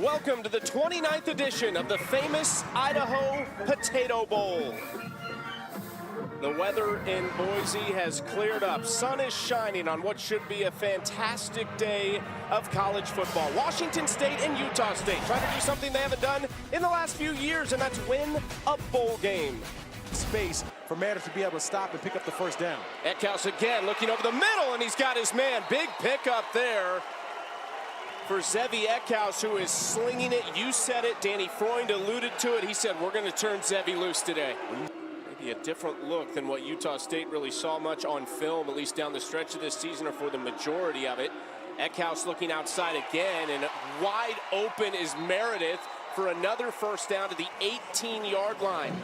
Welcome to the 29th edition of the famous Idaho Potato Bowl. The weather in Boise has cleared up. Sun is shining on what should be a fantastic day of college football. Washington State and Utah State trying to do something they haven't done in the last few years, and that's win a bowl game. Space for Meredith to be able to stop and pick up the first down. Eckhouse again looking over the middle, and he's got his man. Big pickup there for Zevi Eckhouse, who is slinging it. You said it. Danny Freund alluded to it. He said, we're going to turn Zevi loose today. Maybe a different look than what Utah State really saw much on film, at least down the stretch of this season or for the majority of it. Eckhouse looking outside again, and wide open is Meredith for another first down to the 18-yard line.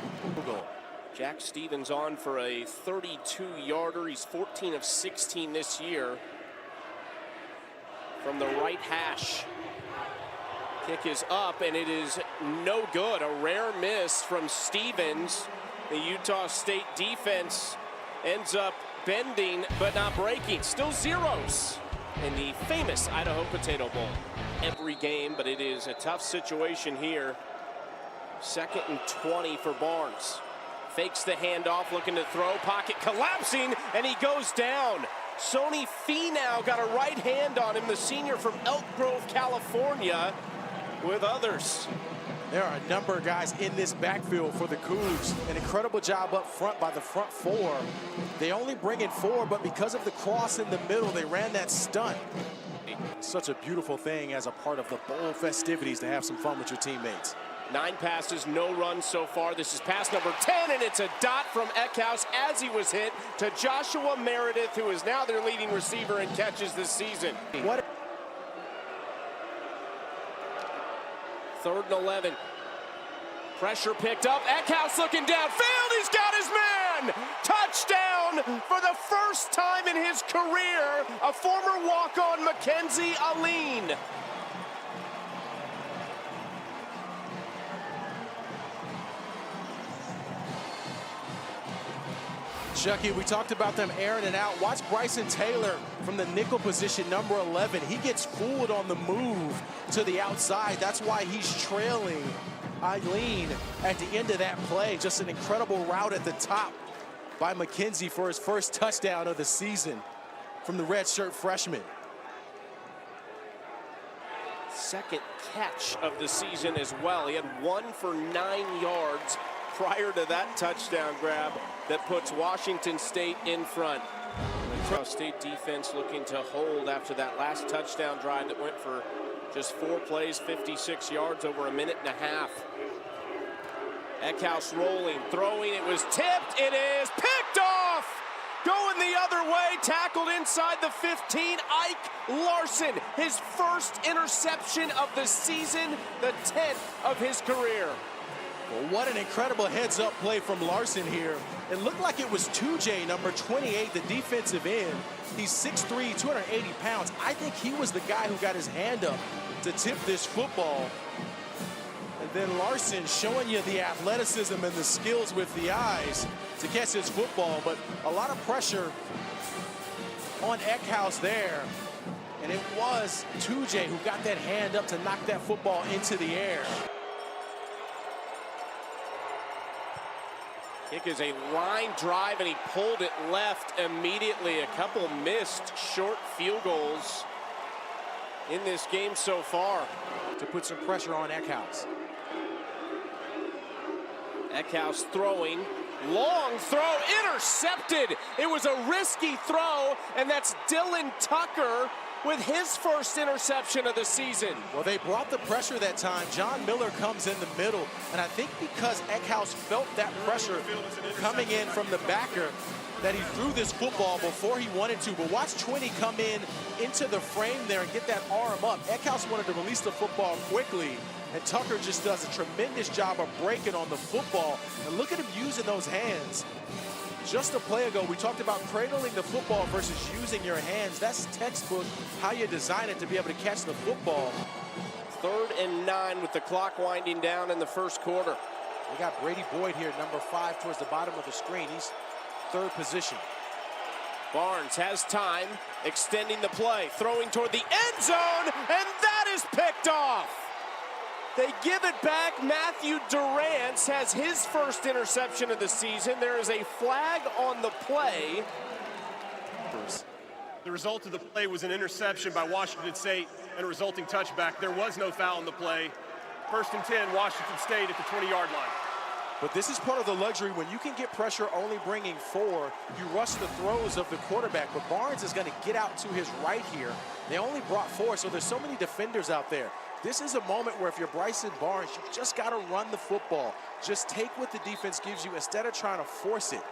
Jack Stevens on for a 32-yarder. He's 14 of 16 this year from the right hash. Kick is up, and it is no good. A rare miss from Stevens. The Utah State defense ends up bending but not breaking. Still zeros in the famous Idaho Potato Bowl. Every game, but it is a tough situation here. 2nd and 20 for Barnes. Fakes the handoff, looking to throw, pocket collapsing, and he goes down. Sony Finau got a right hand on him, the senior from Elk Grove, California, with others. There are a number of guys in this backfield for the Cougs. An incredible job up front by the front four. They only bring in 4, but because of the cross in the middle, they ran that stunt. Such a beautiful thing as a part of the bowl festivities to have some fun with your teammates. 9 passes, no runs so far. This is pass number 10, and it's a dot from Eckhouse as he was hit to Joshua Meredith, who is now their leading receiver in catches this season. What? 3rd and 11. Pressure picked up. Eckhouse looking downfield. He's got his man. Touchdown for the first time in his career. A former walk-on, Mackenzie Aline. Chucky, we talked about them airing it out. Watch Bryson Taylor from the nickel position, number 11. He gets fooled on the move to the outside. That's why he's trailing Eileen at the end of that play. Just an incredible route at the top by McKenzie for his first touchdown of the season from the redshirt freshman. 2nd catch of the season as well. He had 1 for 9 yards prior to that touchdown grab that puts Washington State in front. Utah State defense looking to hold after that last touchdown drive that went for just 4 plays, 56 yards over a minute and a half. Eckhouse rolling, throwing, it was tipped, it is picked off! Going the other way, tackled inside the 15, Ike Larson, his first interception of the season, the 10th of his career. Well, what an incredible heads-up play from Larson here. It looked like it was 2J, number 28, the defensive end. He's 6'3", 280 pounds. I think he was the guy who got his hand up to tip this football. And then Larson showing you the athleticism and the skills with the eyes to catch his football. But a lot of pressure on Eckhouse there. And it was 2J who got that hand up to knock that football into the air. Kick is a line drive, and he pulled it left immediately. A couple missed short field goals in this game so far to put some pressure on Eckhouse. Eckhouse throwing, long throw, intercepted. It was a risky throw, and that's Dylan Tucker with his first interception of the season. Well, they brought the pressure that time. John Miller comes in the middle, and I think because Eckhouse felt that pressure coming in from the backer, that he threw this football before he wanted to. But watch 20 come in into the frame there and get that arm up. Eckhouse wanted to release the football quickly, and Tucker just does a tremendous job of breaking on the football. And look at him using those hands. Just a play ago, we talked about cradling the football versus using your hands. That's textbook how you design it to be able to catch the football. 3rd and 9 with the clock winding down in the first quarter. We got Brady Boyd here, number 5 towards the bottom of the screen. He's 3rd position. Barnes has time, extending the play, throwing toward the end zone, and that is picked off. They give it back. Matthew Durant has his first interception of the season. There is a flag on the play. The result of the play was an interception by Washington State and a resulting touchback. There was no foul in the play. 1st and 10, Washington State at the 20-yard line. But this is part of the luxury. When you can get pressure only bringing 4, you rush the throws of the quarterback. But Barnes is going to get out to his right here. They only brought 4, so there's so many defenders out there. This is a moment where if you're Bryson Barnes, you just got to run the football. Just take what the defense gives you instead of trying to force it.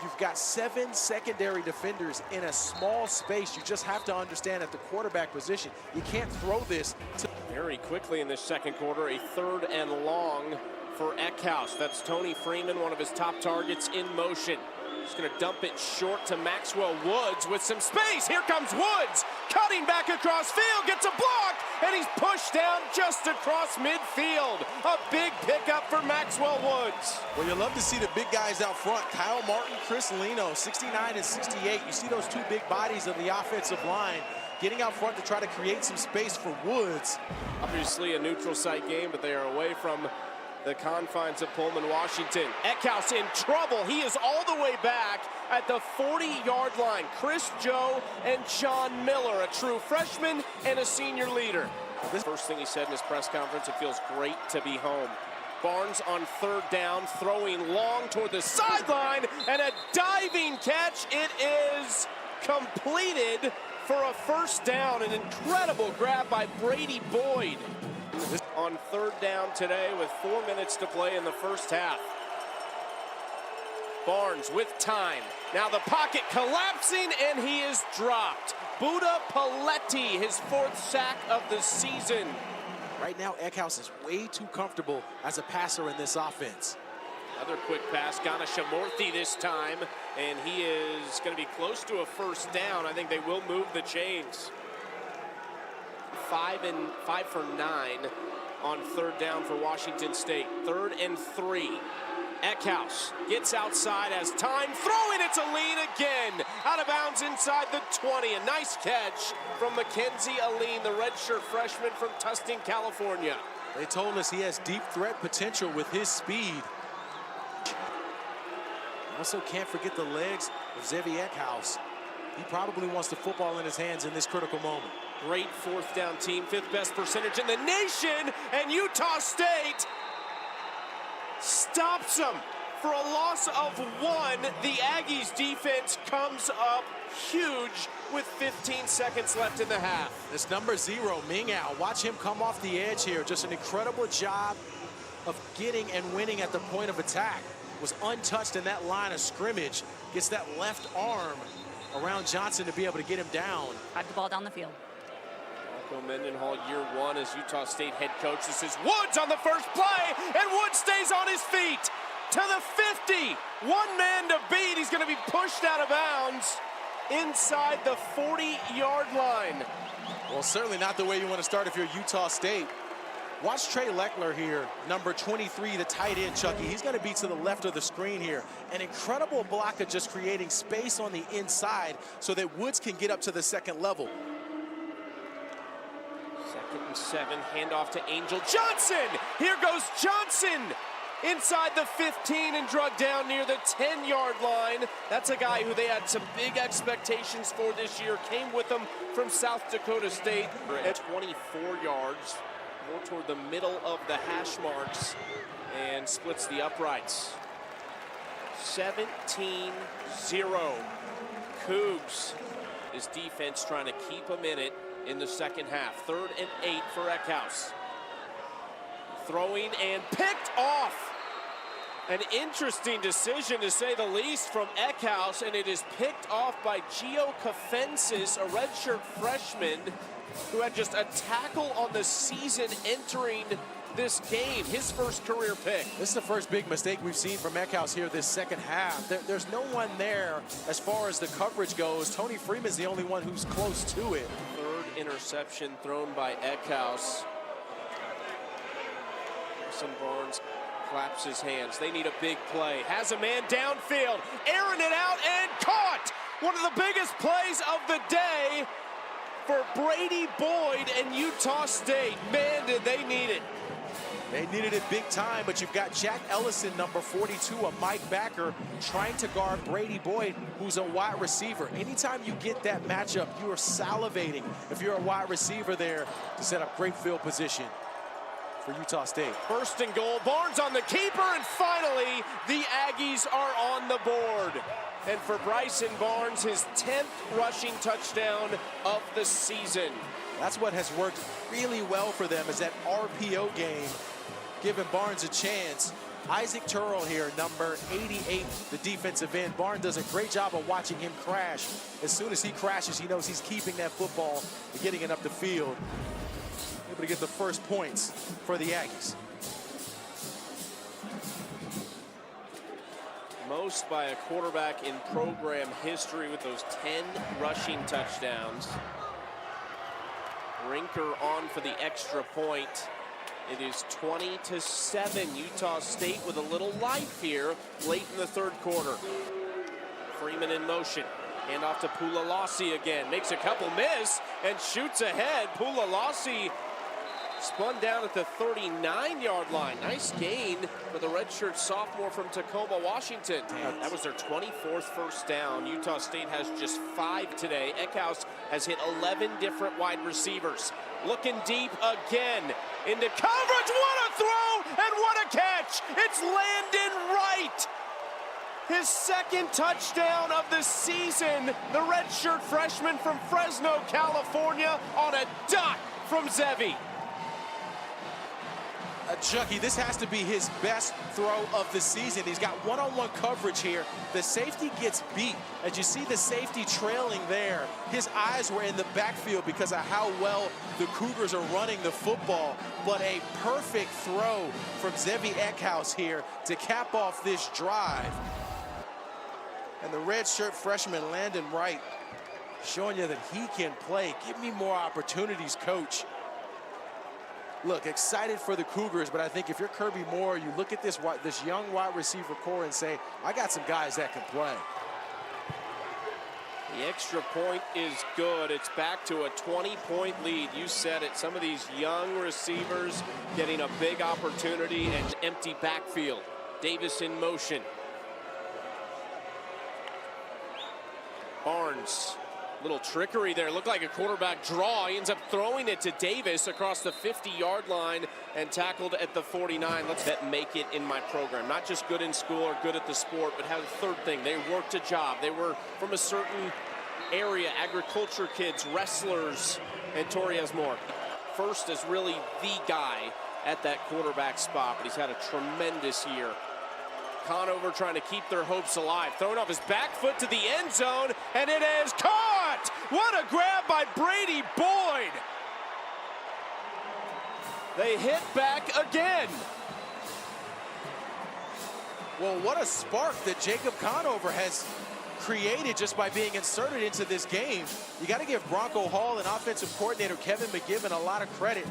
You've got 7 secondary defenders in a small space. You just have to understand at the quarterback position, you can't throw this to... Very quickly in this second quarter, a 3rd and long for Eckhouse. That's Tony Freeman, one of his top targets in motion. He's going to dump it short to Maxwell Woods with some space. Here comes Woods, cutting back across field, gets a block, and he's pushed down just across midfield. A big pickup for Maxwell Woods. Well, you love to see the big guys out front. Kyle Martin, Chris Leno, 69 and 68. You see those 2 big bodies of the offensive line getting out front to try to create some space for Woods. Obviously a neutral site game, but they are away from the confines of Pullman, Washington. Eckhouse in trouble. He is all the way back at the 40-yard line. Chris Joe and John Miller, a true freshman and a senior leader. This first thing he said in his press conference, it feels great to be home. Barnes on 3rd down, throwing long toward the sideline, and a diving catch. It is completed for a 1st down. An incredible grab by Brady Boyd. On 3rd down today with 4 minutes to play in the first half. Barnes with time. Now the pocket collapsing, and he is dropped. Buda Paletti, his 4th sack of the season. Right now, Eckhouse is way too comfortable as a passer in this offense. Another quick pass, Ganashamurthy this time, and he is going to be close to a 1st down. I think they will move the chains. 5 for 9 on 3rd down for Washington State. 3rd and 3. Eckhouse gets outside as time, throwing, it's a lean again. Out of bounds inside the 20. A nice catch from Mackenzie Aline, the redshirt freshman from Tustin, California. They told us he has deep threat potential with his speed. Also can't forget the legs of Xavier Eckhouse. He probably wants the football in his hands in this critical moment. Great 4th down team, 5th best percentage in the nation, and Utah State stops them for a loss of 1. The Aggies defense comes up huge with 15 seconds left in the half. This number 0, Ming-Ao, watch him come off the edge here. Just an incredible job of getting and winning at the point of attack. Was untouched in that line of scrimmage. Gets that left arm around Johnson to be able to get him down. Drive the ball down the field. Marco Mendenhall, year 1 as Utah State head coach. This is Woods on the first play, and Woods stays on his feet to the 50. 1 man to beat. He's going to be pushed out of bounds inside the 40-yard line. Well, certainly not the way you want to start if you're Utah State. Watch Trey Leckler here, number 23, the tight end, Chucky. He's going to be to the left of the screen here. An incredible block of just creating space on the inside so that Woods can get up to the 2nd level. 2nd and 7, handoff to Angel Johnson. Here goes Johnson inside the 15 and drug down near the 10-yard line. That's a guy who they had some big expectations for this year. Came with them from South Dakota State at 24 yards. More toward the middle of the hash marks and splits the uprights. 17-0. Cougs. His defense trying to keep him in it in the second half. 3rd and 8 for Eckhouse. Throwing and picked off. An interesting decision to say the least from Eckhouse, and it is picked off by Gio Kafensis, a redshirt freshman who had just a tackle on the season entering this game, his first career pick. This is the first big mistake we've seen from Eckhouse here this second half. There's no one there as far as the coverage goes. Tony Freeman's the only one who's close to it. 3rd interception thrown by Eckhouse. Harrison Barnes claps his hands. They need a big play. Has a man downfield, airing it out and caught. One of the biggest plays of the day for Brady Boyd and Utah State. Man, did they need it. They needed it big time, but you've got Jack Ellison, number 42, a Mike backer, trying to guard Brady Boyd, who's a wide receiver. Anytime you get that matchup, you are salivating if you're a wide receiver there to set up great field position for Utah State. First and goal, Barnes on the keeper, and finally, the Aggies are on the board. And for Bryson Barnes, his 10th rushing touchdown of the season. That's what has worked really well for them, is that RPO game, giving Barnes a chance. Isaac Turl here, number 88, the defensive end. Barnes does a great job of watching him crash. As soon as he crashes, he knows he's keeping that football and getting it up the field. Able to get the first points for the Aggies. Most by a quarterback in program history with those 10 rushing touchdowns. Rinker on for the extra point. It is 20-7. Utah State with a little life here late in the third quarter. Freeman in motion. Hand off to Pulalasi again. Makes a couple miss and shoots ahead. Pulalasi spun down at the 39-yard line. Nice gain for the redshirt sophomore from Tacoma, Washington. That was their 24th first down. Utah State has just 5 today. Eckhouse has hit 11 different wide receivers. Looking deep again into coverage. What a throw and what a catch. It's Landon Wright. His second touchdown of the season. The redshirt freshman from Fresno, California, on a dot from Zevi. Chucky, this has to be his best throw of the season. He's got one-on-one coverage here. The safety gets beat. As you see the safety trailing there, his eyes were in the backfield because of how well the Cougars are running the football. But a perfect throw from Zevi Eckhouse here to cap off this drive. And the redshirt freshman, Landon Wright, showing you that he can play. Give me more opportunities, coach. Look, excited for the Cougars, but I think if you're Kirby Moore, you look at this young wide receiver core and say, I got some guys that can play. The extra point is good. It's back to a 20-point lead. You said it. Some of these young receivers getting a big opportunity and empty backfield. Davis in motion. Barnes. Little trickery there. Looked like a quarterback draw. He ends up throwing it to Davis across the 50-yard line and tackled at the 49. Let's make it in my program. Not just good in school or good at the sport, but have a third thing. They worked a job. They were from a certain area, agriculture kids, wrestlers, and Torres Moore. First is really the guy at that quarterback spot, but he's had a tremendous year. Conover trying to keep their hopes alive. Throwing off his back foot to the end zone, and it is caught! What a grab by Brady Boyd! They hit back again. Well, what a spark that Jacob Conover has created just by being inserted into this game. You got to give Bronco Hall and offensive coordinator Kevin McGibbon a lot of credit.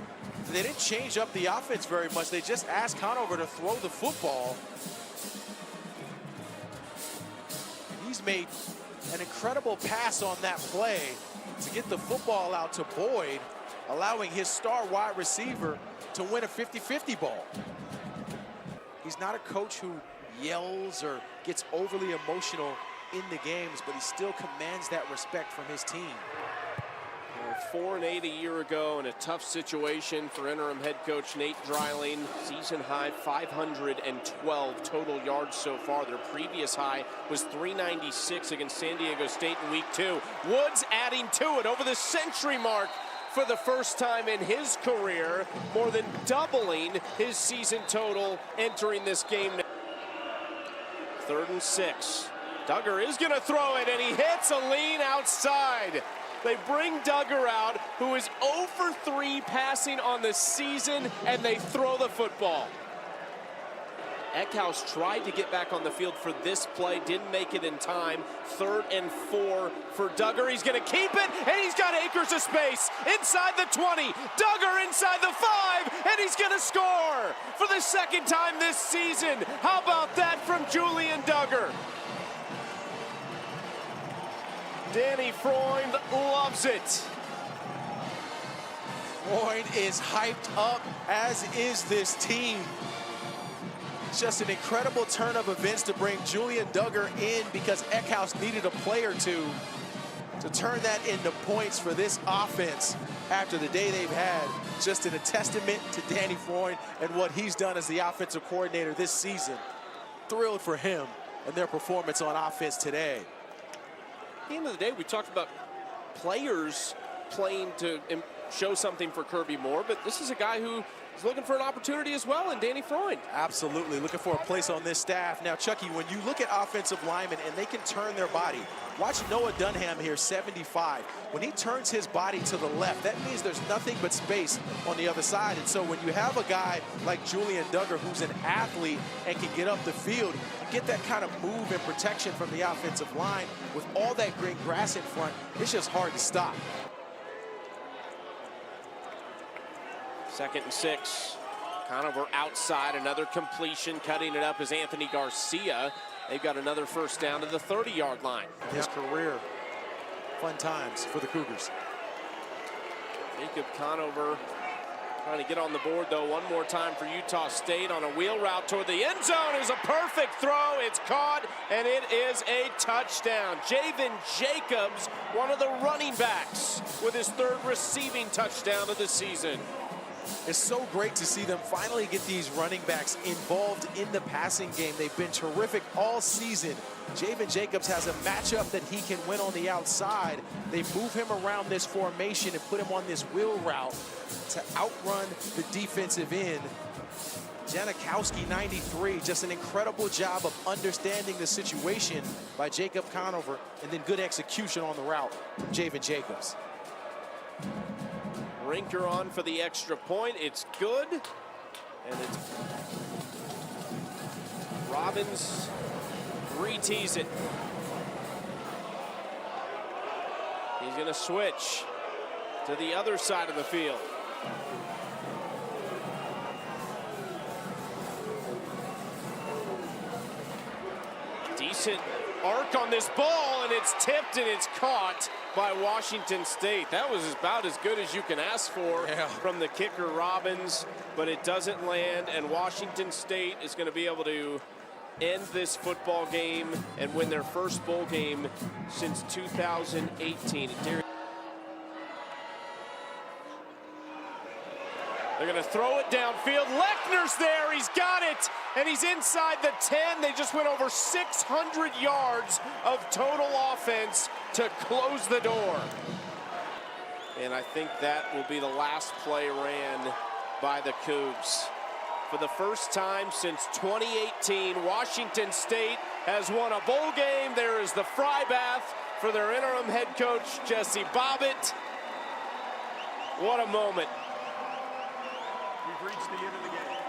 They didn't change up the offense very much. They just asked Conover to throw the football. He's made an incredible pass on that play to get the football out to Boyd, allowing his star wide receiver to win a 50-50 ball. He's not a coach who yells or gets overly emotional in the games, but he still commands that respect from his team. 4-8 a year ago in a tough situation for interim head coach Nate Dreiling. Season high 512 total yards so far. Their previous high was 396 against San Diego State in week 2. Woods adding to it over the century mark for the first time in his career, more than doubling his season total entering this game. 3rd and 6. Duggar is going to throw it, and he hits a lean outside. They bring Duggar out, who is 0 for 3 passing on the season, and they throw the football. Eckhouse tried to get back on the field for this play, didn't make it in time. 3rd and 4 for Duggar. He's going to keep it, and he's got acres of space inside the 20. Duggar inside the 5, and he's going to score for the 2nd time this season. How about that from Julian Duggar? Danny Freund loves it. Freund is hyped up, as is this team. It's just an incredible turn of events to bring Julian Duggar in because Eckhouse needed a play or two to turn that into points for this offense after the day they've had. Just a testament to Danny Freund and what he's done as the offensive coordinator this season. Thrilled for him and their performance on offense today. At the end of the day, we talked about players playing to show something for Kirby Moore, but this is a guy who is looking for an opportunity as well in Danny Freund. Absolutely, looking for a place on this staff. Now, Chucky, when you look at offensive linemen and they can turn their body, watch Noah Dunham here, 75. When he turns his body to the left, that means there's nothing but space on the other side. And so when you have a guy like Julian Duggar, who's an athlete and can get up the field, you get that kind of move and protection from the offensive line. With all that green grass in front, it's just hard to stop. 2nd and 6. Conover outside, another completion. Cutting it up is Anthony Garcia. They've got another first down to the 30-yard line. His career, fun times for the Cougars. Jacob Conover trying to get on the board, though, one more time for Utah State on a wheel route toward the end zone. Is a perfect throw. It's caught, and it is a touchdown. Javen Jacobs, one of the running backs, with his 3rd receiving touchdown of the season. It's so great to see them finally get these running backs involved in the passing game. They've been terrific all season. Javen Jacobs has a matchup that he can win on the outside. They move him around this formation and put him on this wheel route to outrun the defensive end. Janikowski, 93, just an incredible job of understanding the situation by Jacob Conover, and then good execution on the route from Javen Jacobs. Rinker on for the extra point. It's good. And it's Robbins re-tees it. He's going to switch to the other side of the field. Decent arc on this ball, and it's tipped and it's caught by Washington State. That was about as good as you can ask for from the kicker Robbins, but it doesn't land, and Washington State is going to be able to end this football game and win their first bowl game since 2018. They're going to throw it downfield. Lechner's there. He's got it. And he's inside the 10. They just went over 600 yards of total offense to close the door. And I think that will be the last play ran by the Cougs. For the first time since 2018, Washington State has won a bowl game. There is the fry bath for their interim head coach, Jesse Bobbitt. What a moment. We've reached the end of the game.